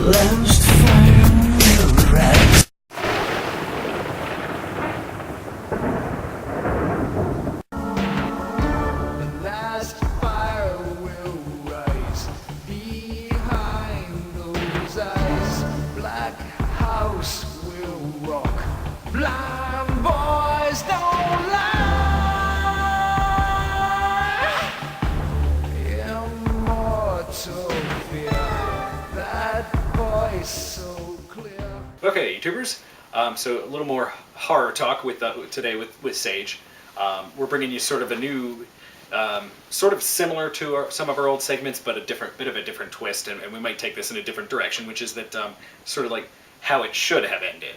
Last fire will rise. Last fire will rise behind those eyes. Black house will rock. Blind boys don't lie. Immortal fear. That voice so clear. Okay, YouTubers. So a little more horror talk with today with Sage. We're bringing you sort of a new, sort of similar to some of our old segments, but a bit of a different twist, and we might take this in a different direction, which is that sort of like how it should have ended.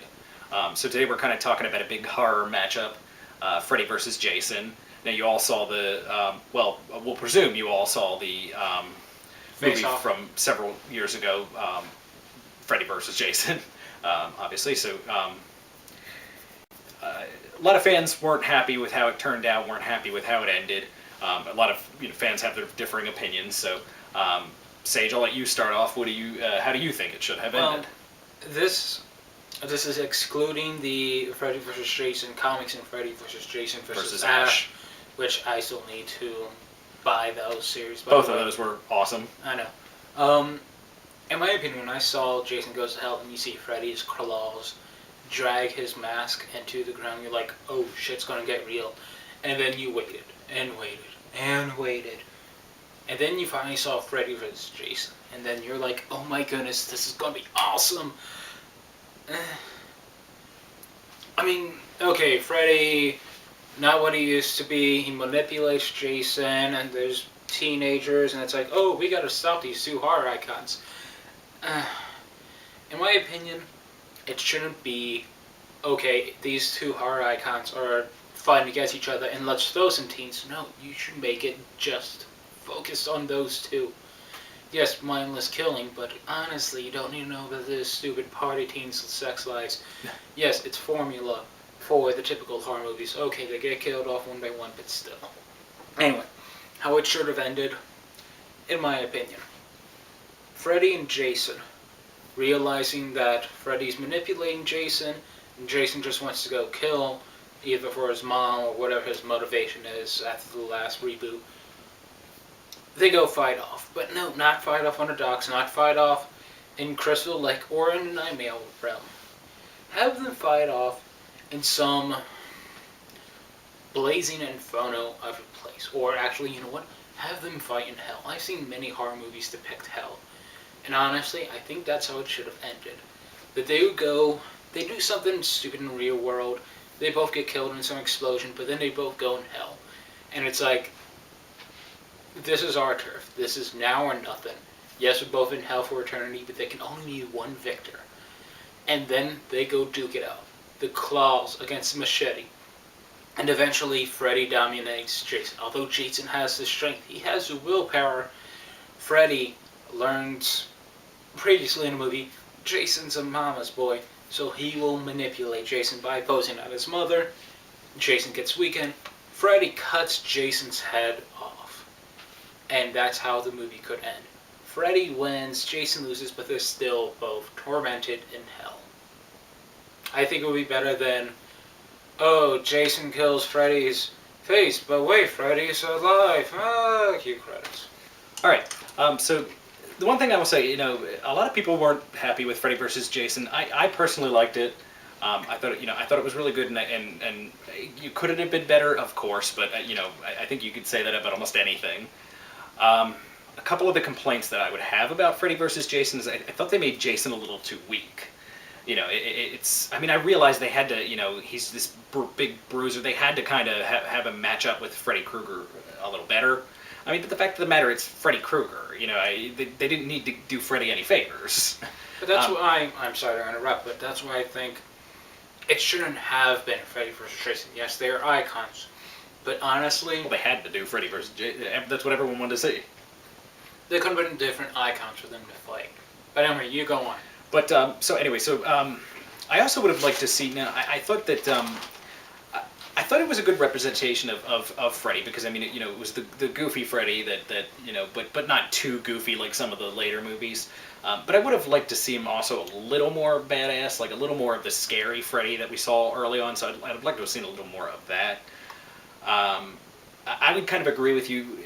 So today we're kind of talking about a big horror matchup, Freddy versus Jason. Now you all saw the, well, we'll presume you all saw the movie from several years ago, Freddy versus Jason, obviously. So a lot of fans weren't happy with how it turned out, weren't happy with how it ended. A lot of fans have their differing opinions. So Sage, I'll let you start off. What do you? How do you think it should have ended? This is excluding the Freddy vs. Jason comics and Freddy vs. Jason vs. Ash, which I still need to buy those series. Both of those were awesome. I know. In my opinion, when I saw Jason Goes to Hell and you see Freddy's claws drag his mask into the ground, you're like, oh, shit's gonna get real. And then you waited, and waited, and waited. And then you finally saw Freddy vs. Jason. And then you're like, oh my goodness, this is gonna be awesome. I mean, okay, Freddy, not what he used to be. He manipulates Jason, and there's teenagers, and it's like, oh, we gotta stop these two horror icons. In my opinion, it shouldn't be, okay, these two horror icons are fighting against each other, and let's throw some teens. No, you should make it just focused on those two. Yes, mindless killing, but honestly, you don't need to know about this stupid party teens' sex lives. Yes, it's formula for the typical horror movies. Okay, they get killed off one by one, but still. Anyway, how it should have ended, in my opinion. Freddy and Jason, realizing that Freddy's manipulating Jason, and Jason just wants to go kill, either for his mom or whatever his motivation is after the last reboot. They go fight off, but no, not fight off on the docks, not fight off in Crystal Lake or in the Nightmare Realm. Have them fight off in some blazing inferno of a place, or actually, you know what? Have them fight in hell. I've seen many horror movies depict hell, and honestly, I think that's how it should have ended. That they would go, they do something stupid in the real world. They both get killed in some explosion, but then they both go in hell, and it's like, this is our turf. This is now or nothing. Yes, we're both in hell for eternity, but there can only be one victor. And then they go duke it out. The claws against the machete. And eventually, Freddy dominates Jason. Although Jason has the strength, he has the willpower. Freddy learns, previously in the movie, Jason's a mama's boy, so he will manipulate Jason by posing at his mother. Jason gets weakened. Freddy cuts Jason's head off. And that's how the movie could end. Freddy wins, Jason loses, but they're still both tormented in hell. I think it would be better than, oh, Jason kills Freddy's face, but wait, Freddy's alive. Cue credits. Alright, so the one thing I will say, a lot of people weren't happy with Freddy vs. Jason. I personally liked it. I thought it was really good, and you could have been better, of course, but I think you could say that about almost anything. A couple of the complaints that I would have about Freddy vs. Jason is I thought they made Jason a little too weak. I realized they had to, he's this big bruiser. They had to kind of have him match up with Freddy Krueger a little better. But the fact of the matter, it's Freddy Krueger. They didn't need to do Freddy any favors. But that's why, I'm sorry to interrupt, but that's why I think it shouldn't have been Freddy vs. Jason. Yes, they are icons. But honestly... Well, they had to do Freddy vs. Jason. That's what everyone wanted to see. There could have been different icons for them to fight. But anyway, you go on. But, I also would have liked to see... Now, I thought that... I thought it was a good representation of Freddy, because I mean, it was the goofy Freddy that but not too goofy like some of the later movies. But I would have liked to see him also a little more badass, like a little more of the scary Freddy that we saw early on. So I'd like to have seen a little more of that. I would kind of agree with you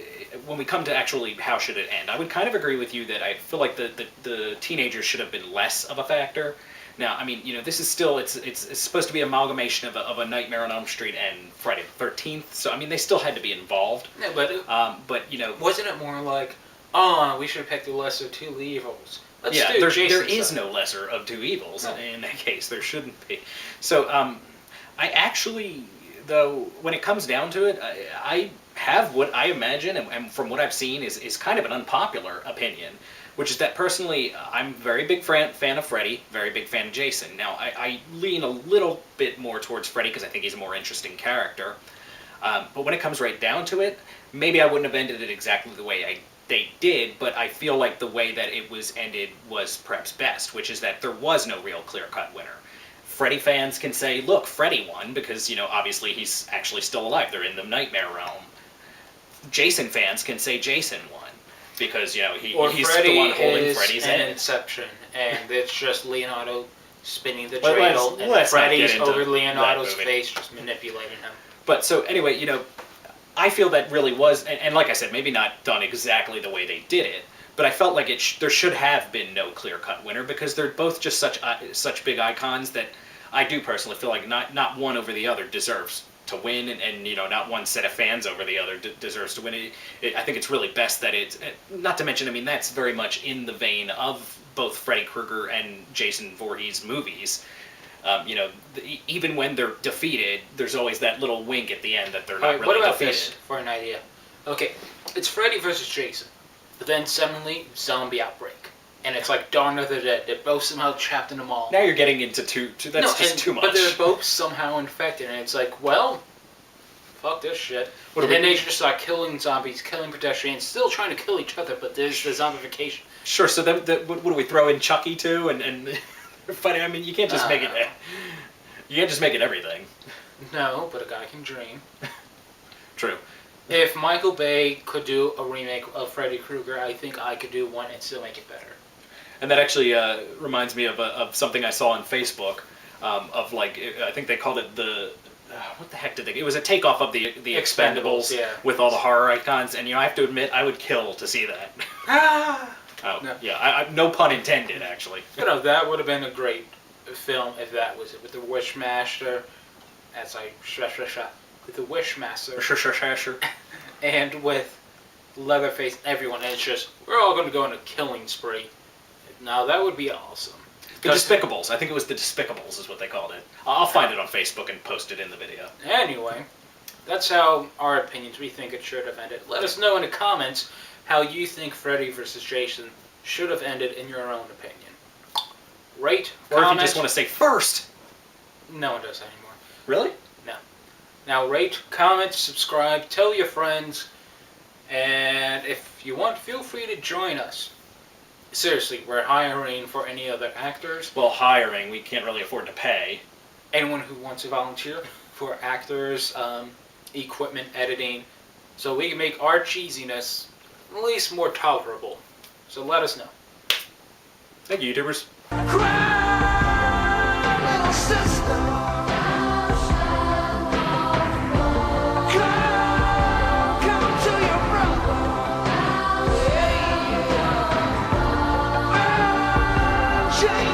when we come to actually how should it end. I would kind of agree with you that I feel like the teenagers should have been less of a factor. Now, I mean, this is still, it's supposed to be an amalgamation of a Nightmare on Elm Street and Friday the 13th, so, I mean, they still had to be involved. Yeah, but wasn't it more like, oh, we should have picked the lesser two evils? Let's do there is no lesser of two evils in that case. There shouldn't be. So, I actually, though, when it comes down to it, I have what I imagine, and from what I've seen, is kind of an unpopular opinion, which is that personally, I'm a very big fan of Freddy, very big fan of Jason. Now, I lean a little bit more towards Freddy because I think he's a more interesting character. But when it comes right down to it, maybe I wouldn't have ended it exactly the way they did, but I feel like the way that it was ended was perhaps best, which is that there was no real clear-cut winner. Freddy fans can say, look, Freddy won because, obviously he's actually still alive. They're in the nightmare realm. Jason fans can say Jason won. Because, he's the one holding Freddy's an head. Inception, and it's just Leonardo spinning the dreidel, and Freddy's over Leonardo's face, just manipulating him. But, so, anyway, I feel that really was, and like I said, maybe not done exactly the way they did it, but I felt like there should have been no clear-cut winner, because they're both just such big icons that I do personally feel like not one over the other deserves to win, and not one set of fans over the other deserves to win. I think it's really best that it's, not to mention, I mean, that's very much in the vein of both Freddy Krueger and Jason Voorhees movies. Even when they're defeated, there's always that little wink at the end that they're not really defeated. What about this, for an idea? Okay, it's Freddy versus Jason, but then suddenly, zombie outbreak. And it's like Dawn of the Dead. They're both somehow trapped in a mall. Now you're getting into that's too much. But they're both somehow infected, and it's like, well, fuck this shit. And then they just start killing zombies, killing pedestrians, still trying to kill each other, but there's the zombification. Sure, so then what do we throw in Chucky too? And funny, I mean, you can't just make it... You can't just make it everything. No, but a guy can dream. True. If Michael Bay could do a remake of Freddy Krueger, I think I could do one and still make it better. And that actually reminds me of something I saw on Facebook, of like, I think they called it the, what the heck did they, it was a takeoff of the Expendables yeah. with all the horror icons, and I have to admit, I would kill to see that. Oh, no. Yeah, no pun intended, actually. That would have been a great film if that was it, with the Wishmaster, that's like, with the Wishmaster, and with Leatherface, everyone, and it's just, we're all going to go on a killing spree. Now, that would be awesome. The Despicables. I think it was the Despicables is what they called it. I'll find it on Facebook and post it in the video. Anyway, that's how our opinions, we think it should have ended. Let us know in the comments how you think Freddy vs. Jason should have ended in your own opinion. Rate, or comment. If you just want to say first. No one does that anymore. Really? No. Now rate, comment, subscribe, tell your friends, and if you want, feel free to join us. Seriously, we're hiring for any other actors. Well, hiring, we can't really afford to pay. Anyone who wants to volunteer for actors, equipment, editing, so we can make our cheesiness at least more tolerable. So let us know. Thank you, YouTubers. Cry, little sister. Come to your brother. Yeah. Change.